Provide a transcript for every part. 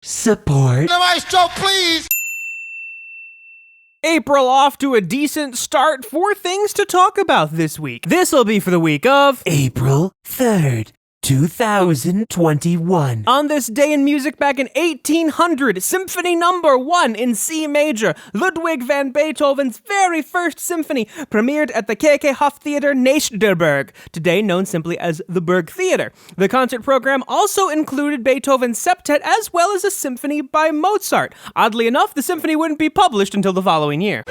support. The maestro, please! April off to a decent start. 4 things to talk about this week. This'll be for the week of April 3rd, 2021. On this day in music back in 1800, Symphony No. 1 in C major, Ludwig van Beethoven's very first symphony, premiered at the KK Hoftheater Nederburg, today known simply as the Burg Theater. The concert program also included Beethoven's septet as well as a symphony by Mozart. Oddly enough, the symphony wouldn't be published until the following year.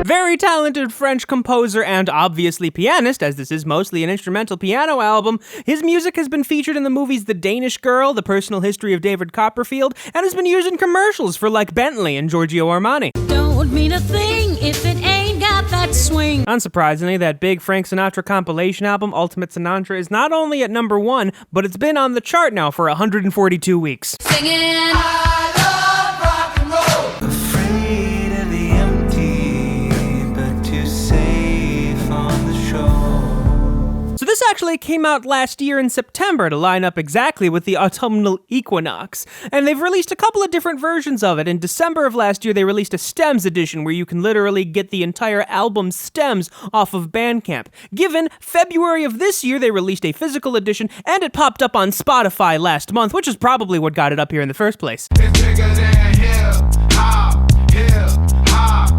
Very talented French composer and obviously pianist, as this is mostly an instrumental piano album. His music has been featured in the movies The Danish Girl, The Personal History of David Copperfield, and has been used in commercials for like Bentley and Giorgio Armani. Don't mean a thing if it ain't got that swing. Unsurprisingly, that big Frank Sinatra compilation album, Ultimate Sinatra, is not only at number 1, but it's been on the chart now for 142 weeks. Singing. I love rock and roll! Afraid of the empty, but too safe on the shore. So this actually came out last year in September to line up exactly with the autumnal equinox. And they've released a couple of different versions of it. In December of last year, they released a stems edition where you can literally get the entire album's stems off of Bandcamp. Given February of this year, they released a physical edition, and it popped up on Spotify last month, which is probably what got it up here in the first place. It's bigger than hip-hop.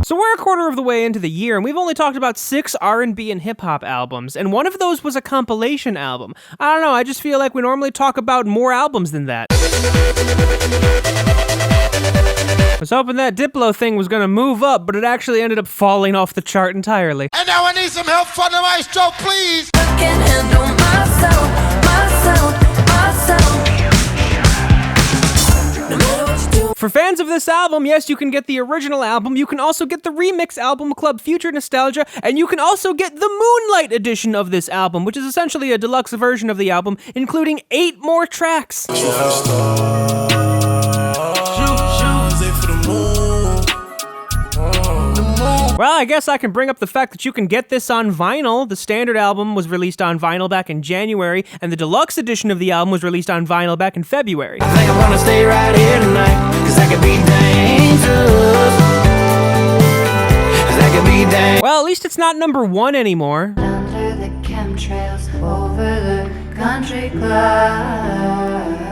So we're a quarter of the way into the year, and we've only talked about 6 R&B and hip-hop albums, and one of those was a compilation album. I don't know, I just feel like we normally talk about more albums than that. I was hoping that Diplo thing was gonna move up, but it actually ended up falling off the chart entirely. And now I need some help from the maestro, please! I can't handle myself. No matter what you do. For fans of this album, yes, you can get the original album, you can also get the remix album Club Future Nostalgia, and you can also get the Moonlight edition of this album, which is essentially a deluxe version of the album, including 8 more tracks. Well, I guess I can bring up the fact that you can get this on vinyl. The standard album was released on vinyl back in January, and the deluxe edition of the album was released on vinyl back in February. I think I'm gonna stay right here tonight, 'cause that could be dangerous. 'Cause that could be dangerous. Well, at least it's not number 1 anymore. Under the chemtrails, over the country club.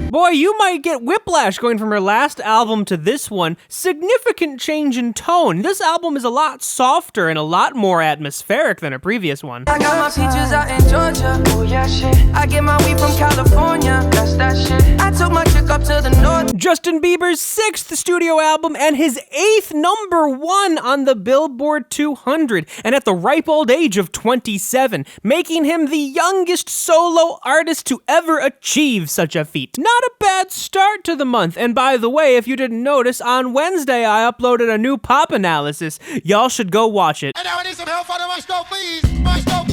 Boy, you might get whiplash going from her last album to this one. Significant change in tone. This album is a lot softer and a lot more atmospheric than her previous one. I got my peaches out in Georgia. Oh yeah, shit. I get my weed from California. That's that shit. I took my chick up to the north. Justin Bieber's 6th studio album and his 8th number 1 on the Billboard 200, and at the ripe old age of 27, making him the youngest solo artist to ever achieve such a feat. Not a bad start to the month, and by the way, if you didn't notice, on Wednesday I uploaded a new pop analysis. Y'all should go watch it. And now I need some help from the maestro, please! Maestro!